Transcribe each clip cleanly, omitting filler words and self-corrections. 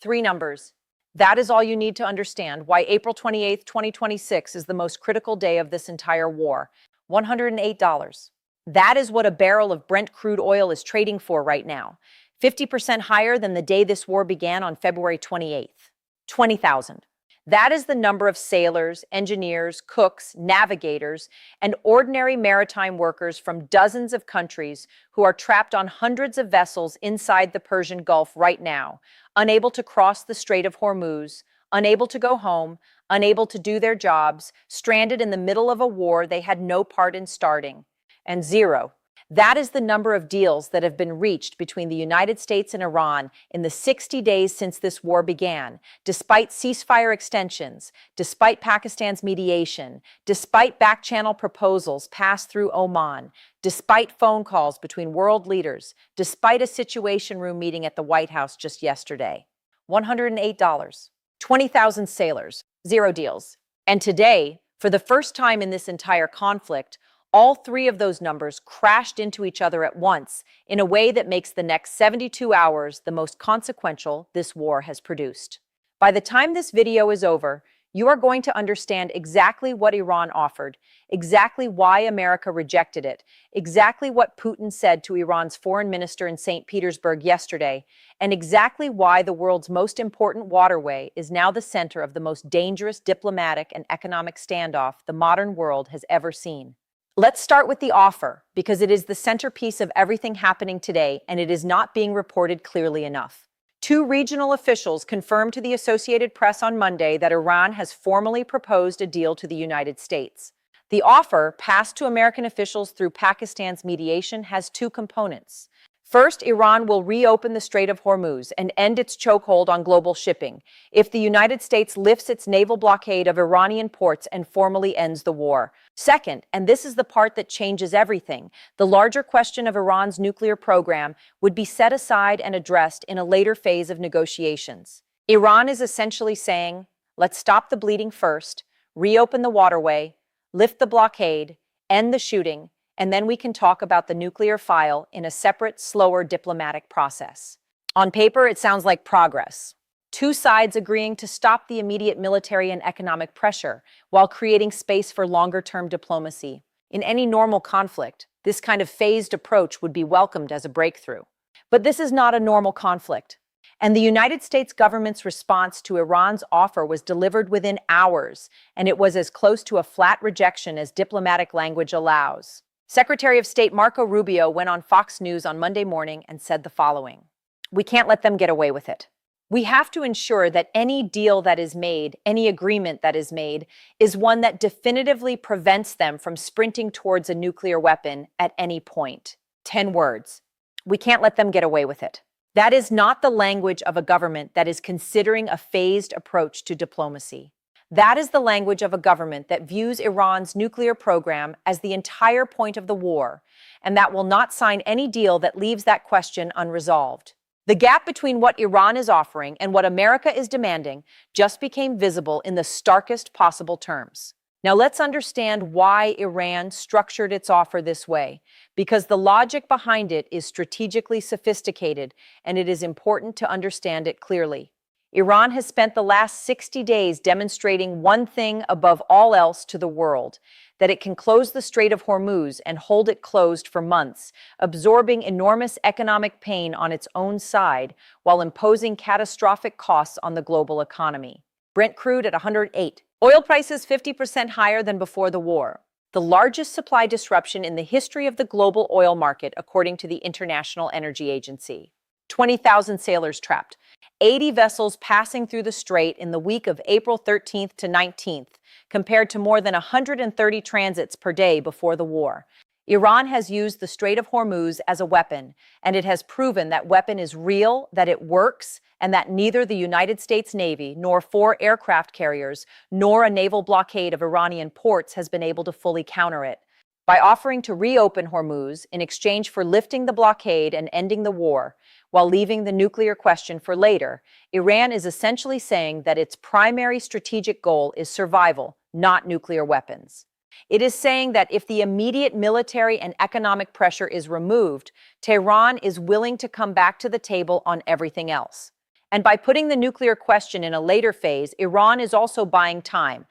Three numbers. That is all you need to understand why April 28th, 2026 is the most critical day of this entire war. $108. That is what a barrel of Brent crude oil is trading for right now. 50% higher than the day this war began on February 28th. 20,000. That is the number of sailors, engineers, cooks, navigators, and ordinary maritime workers from dozens of countries who are trapped on hundreds of vessels inside the Persian Gulf right now, unable to cross the Strait of Hormuz, unable to go home, unable to do their jobs, stranded in the middle of a war they had no part in starting. And zero. That is the number of deals that have been reached between the United States and Iran in the 60 days since this war began, despite ceasefire extensions, despite Pakistan's mediation, despite back-channel proposals passed through Oman, despite phone calls between world leaders, despite a Situation Room meeting at the White House just yesterday. $108. 20,000 sailors, zero deals. And today, for the first time in this entire conflict, all three of those numbers crashed into each other at once in a way that makes the next 72 hours the most consequential this war has produced. By the time this video is over, you are going to understand exactly what Iran offered, exactly why America rejected it, exactly what Putin said to Iran's foreign minister in St. Petersburg yesterday, and exactly why the world's most important waterway is now the center of the most dangerous diplomatic and economic standoff the modern world has ever seen. Let's start with the offer, because it is the centerpiece of everything happening today, and it is not being reported clearly enough. Two regional officials confirmed to the Associated Press on Monday that Iran has formally proposed a deal to the United States. The offer, passed to American officials through Pakistan's mediation, has two components. First, Iran will reopen the Strait of Hormuz and end its chokehold on global shipping if the United States lifts its naval blockade of Iranian ports and formally ends the war. Second, and this is the part that changes everything, the larger question of Iran's nuclear program would be set aside and addressed in a later phase of negotiations. Iran is essentially saying, let's stop the bleeding first, reopen the waterway, lift the blockade, end the shooting, and then we can talk about the nuclear file in a separate, slower diplomatic process. On paper, it sounds like progress. Two sides agreeing to stop the immediate military and economic pressure while creating space for longer-term diplomacy. In any normal conflict, this kind of phased approach would be welcomed as a breakthrough. But this is not a normal conflict. And the United States government's response to Iran's offer was delivered within hours, and it was as close to a flat rejection as diplomatic language allows. Secretary of State Marco Rubio went on Fox News on Monday morning and said the following: "We can't let them get away with it. We have to ensure that any deal that is made, any agreement that is made, is one that definitively prevents them from sprinting towards a nuclear weapon at any point." 10 words. We can't let them get away with it. That is not the language of a government that is considering a phased approach to diplomacy. That is the language of a government that views Iran's nuclear program as the entire point of the war, and that will not sign any deal that leaves that question unresolved. The gap between what Iran is offering and what America is demanding just became visible in the starkest possible terms. Now let's understand why Iran structured its offer this way, because the logic behind it is strategically sophisticated, and it is important to understand it clearly. Iran has spent the last 60 days demonstrating one thing above all else to the world: that it can close the Strait of Hormuz and hold it closed for months, absorbing enormous economic pain on its own side while imposing catastrophic costs on the global economy. Brent crude at 108. Oil prices 50% higher than before the war. The largest supply disruption in the history of the global oil market, according to the International Energy Agency. 20,000 sailors trapped. 80 vessels passing through the strait in the week of April 13th to 19th, compared to more than 130 transits per day before the war. Iran has used the Strait of Hormuz as a weapon, and it has proven that weapon is real, that it works, and that neither the United States Navy, nor 4 aircraft carriers, nor a naval blockade of Iranian ports has been able to fully counter it. By offering to reopen Hormuz in exchange for lifting the blockade and ending the war, while leaving the nuclear question for later, Iran is essentially saying that its primary strategic goal is survival, not nuclear weapons. It is saying that if the immediate military and economic pressure is removed, Tehran is willing to come back to the table on everything else. And by putting the nuclear question in a later phase, Iran is also buying time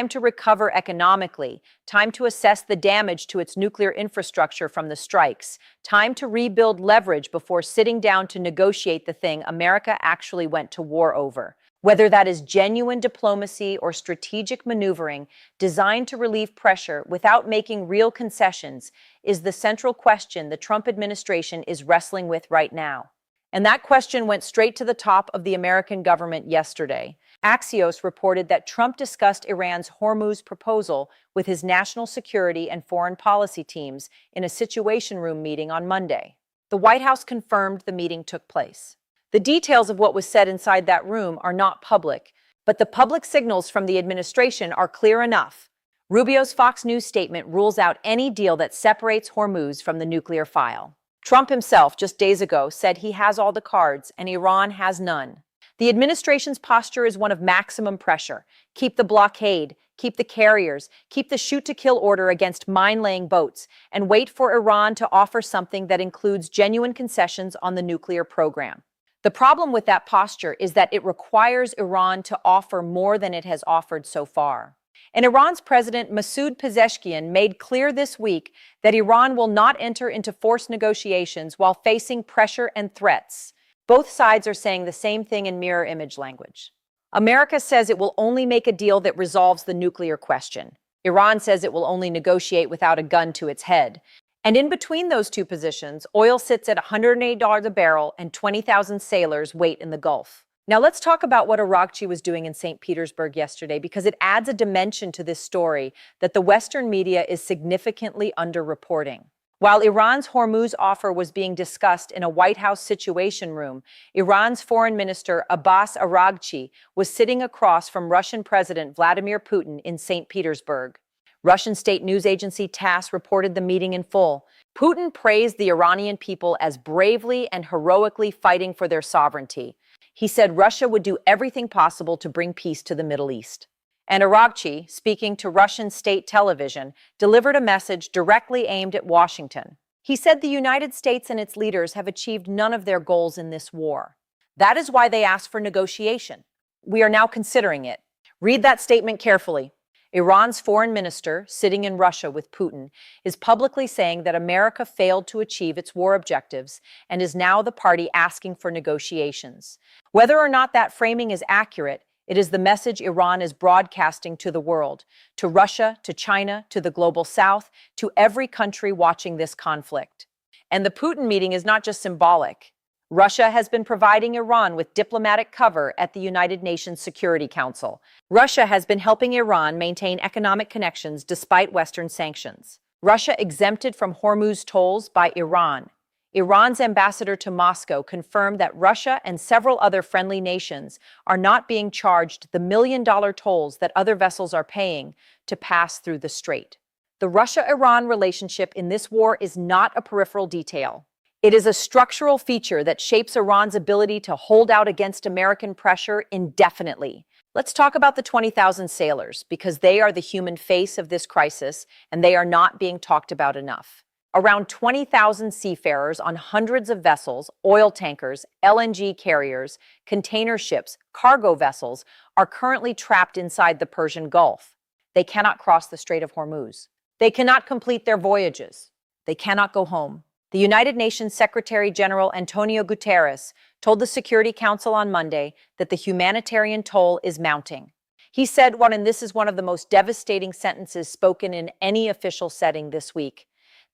to recover economically, time to assess the damage to its nuclear infrastructure from the strikes, time to rebuild leverage before sitting down to negotiate the thing America actually went to war over. Whether that is genuine diplomacy or strategic maneuvering designed to relieve pressure without making real concessions is the central question the Trump administration is wrestling with right now. And that question went straight to the top of the American government yesterday. Axios reported that Trump discussed Iran's Hormuz proposal with his national security and foreign policy teams in a Situation Room meeting on Monday. The White House confirmed the meeting took place. The details of what was said inside that room are not public, but the public signals from the administration are clear enough. Rubio's Fox News statement rules out any deal that separates Hormuz from the nuclear file. Trump himself, just days ago, said he has all the cards and Iran has none. The administration's posture is one of maximum pressure. Keep the blockade, keep the carriers, keep the shoot-to-kill order against mine-laying boats, and wait for Iran to offer something that includes genuine concessions on the nuclear program. The problem with that posture is that it requires Iran to offer more than it has offered so far. And Iran's President Masoud Pezeshkian made clear this week that Iran will not enter into forced negotiations while facing pressure and threats. Both sides are saying the same thing in mirror image language. America says it will only make a deal that resolves the nuclear question. Iran says it will only negotiate without a gun to its head. And in between those two positions, oil sits at $108 a barrel and 20,000 sailors wait in the Gulf. Now let's talk about what Araghchi was doing in St. Petersburg yesterday, because it adds a dimension to this story that the Western media is significantly underreporting. While Iran's Hormuz offer was being discussed in a White House Situation Room, Iran's Foreign Minister Abbas Araghchi was sitting across from Russian President Vladimir Putin in St. Petersburg. Russian state news agency TASS reported the meeting in full. Putin praised the Iranian people as bravely and heroically fighting for their sovereignty. He said Russia would do everything possible to bring peace to the Middle East. And Araghchi, speaking to Russian state television, delivered a message directly aimed at Washington. He said the United States and its leaders have achieved none of their goals in this war. That is why they asked for negotiation. We are now considering it. Read that statement carefully. Iran's foreign minister, sitting in Russia with Putin, is publicly saying that America failed to achieve its war objectives and is now the party asking for negotiations. Whether or not that framing is accurate, it is the message Iran is broadcasting to the world, to Russia, to China, to the global South, to every country watching this conflict. And the Putin meeting is not just symbolic. Russia has been providing Iran with diplomatic cover at the United Nations Security Council. Russia has been helping Iran maintain economic connections despite Western sanctions. Russia exempted from Hormuz tolls by Iran. Iran's ambassador to Moscow confirmed that Russia and several other friendly nations are not being charged the million-dollar tolls that other vessels are paying to pass through the strait. The Russia-Iran relationship in this war is not a peripheral detail. It is a structural feature that shapes Iran's ability to hold out against American pressure indefinitely. Let's talk about the 20,000 sailors, because they are the human face of this crisis, and they are not being talked about enough. Around 20,000 seafarers on hundreds of vessels, oil tankers, LNG carriers, container ships, cargo vessels are currently trapped inside the Persian Gulf. They cannot cross the Strait of Hormuz. They cannot complete their voyages. They cannot go home. The United Nations Secretary General Antonio Guterres told the Security Council on Monday that the humanitarian toll is mounting. He said, and this is one of the most devastating sentences spoken in any official setting this week,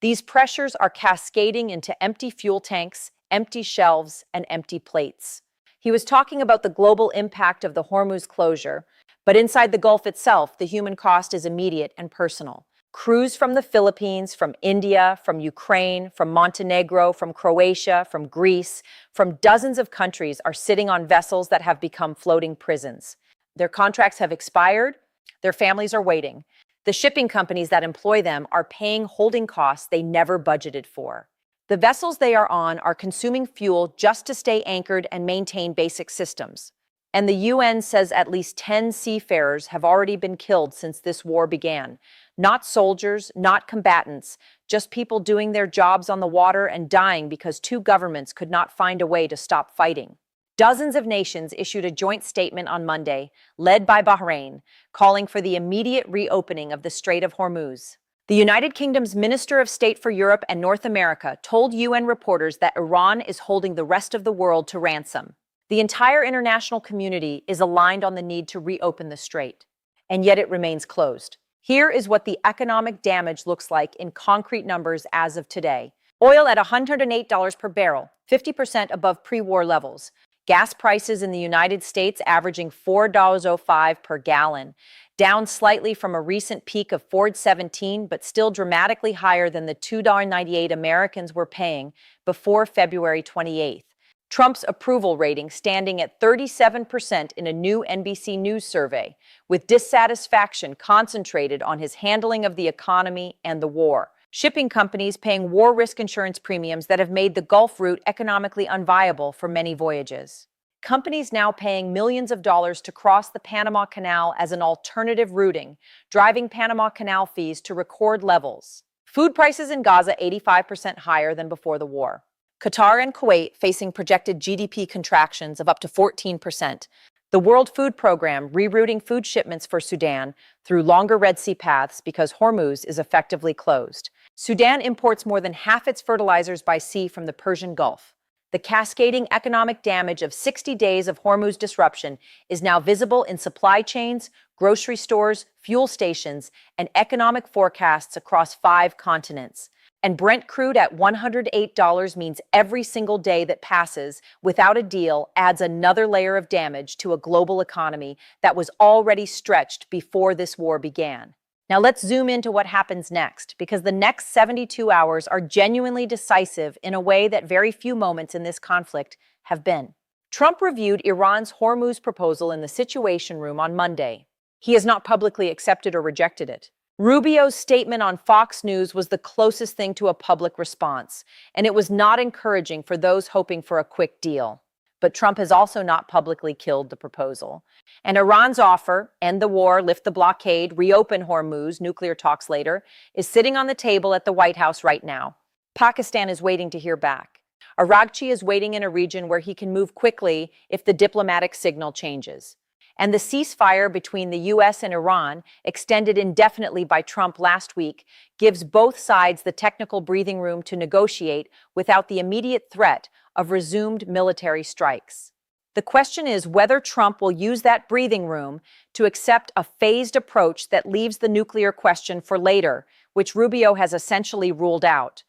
these pressures are cascading into empty fuel tanks, empty shelves, and empty plates. He was talking about the global impact of the Hormuz closure, but inside the Gulf itself, the human cost is immediate and personal. Crews from the Philippines, from India, from Ukraine, from Montenegro, from Croatia, from Greece, from dozens of countries are sitting on vessels that have become floating prisons. Their contracts have expired. Their families are waiting. The shipping companies that employ them are paying holding costs they never budgeted for. The vessels they are on are consuming fuel just to stay anchored and maintain basic systems. And the UN says at least 10 seafarers have already been killed since this war began. Not soldiers, not combatants, just people doing their jobs on the water and dying because two governments could not find a way to stop fighting. Dozens of nations issued a joint statement on Monday, led by Bahrain, calling for the immediate reopening of the Strait of Hormuz. The United Kingdom's Minister of State for Europe and North America told UN reporters that Iran is holding the rest of the world to ransom. The entire international community is aligned on the need to reopen the strait, and yet it remains closed. Here is what the economic damage looks like in concrete numbers as of today. Oil at $108 per barrel, 50% above pre-war levels. Gas prices in the United States averaging $4.05 per gallon, down slightly from a recent peak of $4.17, but still dramatically higher than the $2.98 Americans were paying before February 28th. Trump's approval rating standing at 37% in a new NBC News survey, with dissatisfaction concentrated on his handling of the economy and the war. Shipping companies paying war risk insurance premiums that have made the Gulf route economically unviable for many voyages. Companies now paying millions of dollars to cross the Panama Canal as an alternative routing, driving Panama Canal fees to record levels. Food prices in Gaza 85% higher than before the war. Qatar and Kuwait facing projected GDP contractions of up to 14%. The World Food Program rerouting food shipments for Sudan through longer Red Sea paths because Hormuz is effectively closed. Sudan imports more than half its fertilizers by sea from the Persian Gulf. The cascading economic damage of 60 days of Hormuz disruption is now visible in supply chains, grocery stores, fuel stations, and economic forecasts across 5 continents. And Brent crude at $108 means every single day that passes without a deal adds another layer of damage to a global economy that was already stretched before this war began. Now let's zoom into what happens next, because the next 72 hours are genuinely decisive in a way that very few moments in this conflict have been. Trump reviewed Iran's Hormuz proposal in the Situation Room on Monday. He has not publicly accepted or rejected it. Rubio's statement on Fox News was the closest thing to a public response, and it was not encouraging for those hoping for a quick deal. But Trump has also not publicly killed the proposal. And Iran's offer, end the war, lift the blockade, reopen Hormuz, nuclear talks later, is sitting on the table at the White House right now. Pakistan is waiting to hear back. Araghchi is waiting in a region where he can move quickly if the diplomatic signal changes. And the ceasefire between the U.S. and Iran, extended indefinitely by Trump last week, gives both sides the technical breathing room to negotiate without the immediate threat of resumed military strikes. The question is whether Trump will use that breathing room to accept a phased approach that leaves the nuclear question for later, which Rubio has essentially ruled out,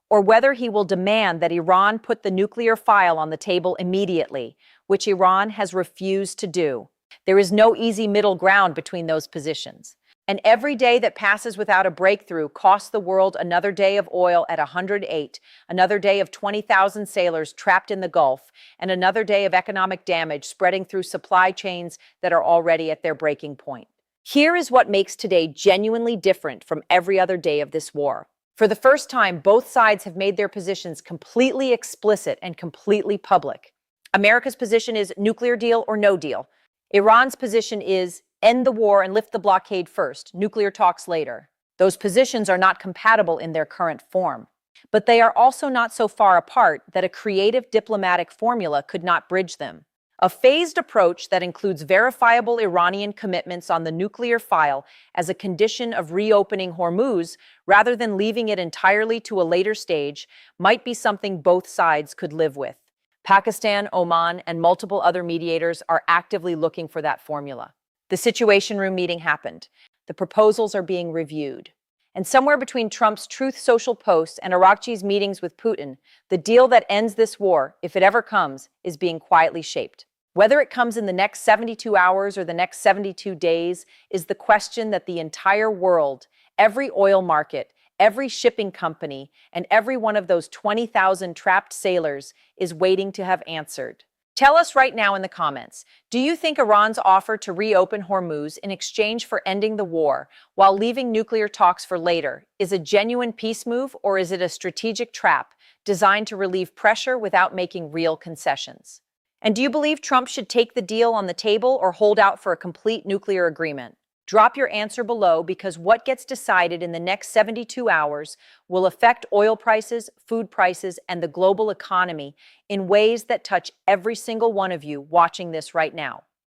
or whether he will demand that Iran put the nuclear file on the table immediately, which Iran has refused to do. There is no easy middle ground between those positions. And every day that passes without a breakthrough costs the world another day of oil at 108, another day of 20,000 sailors trapped in the Gulf, and another day of economic damage spreading through supply chains that are already at their breaking point. Here is what makes today genuinely different from every other day of this war. For the first time, both sides have made their positions completely explicit and completely public. America's position is nuclear deal or no deal. Iran's position is end the war and lift the blockade first, nuclear talks later. Those positions are not compatible in their current form. But they are also not so far apart that a creative diplomatic formula could not bridge them. A phased approach that includes verifiable Iranian commitments on the nuclear file as a condition of reopening Hormuz, rather than leaving it entirely to a later stage, might be something both sides could live with. Pakistan, Oman, and multiple other mediators are actively looking for that formula. The Situation Room meeting happened. The proposals are being reviewed. And somewhere between Trump's Truth Social posts and Araghchi's meetings with Putin, the deal that ends this war, if it ever comes, is being quietly shaped. Whether it comes in the next 72 hours or the next 72 days is the question that the entire world, every oil market, every shipping company, and every one of those 20,000 trapped sailors is waiting to have answered. Tell us right now in the comments, do you think Iran's offer to reopen Hormuz in exchange for ending the war while leaving nuclear talks for later is a genuine peace move, or is it a strategic trap designed to relieve pressure without making real concessions? And do you believe Trump should take the deal on the table or hold out for a complete nuclear agreement? Drop your answer below because what gets decided in the next 72 hours will affect oil prices, food prices, and the global economy in ways that touch every single one of you watching this right now.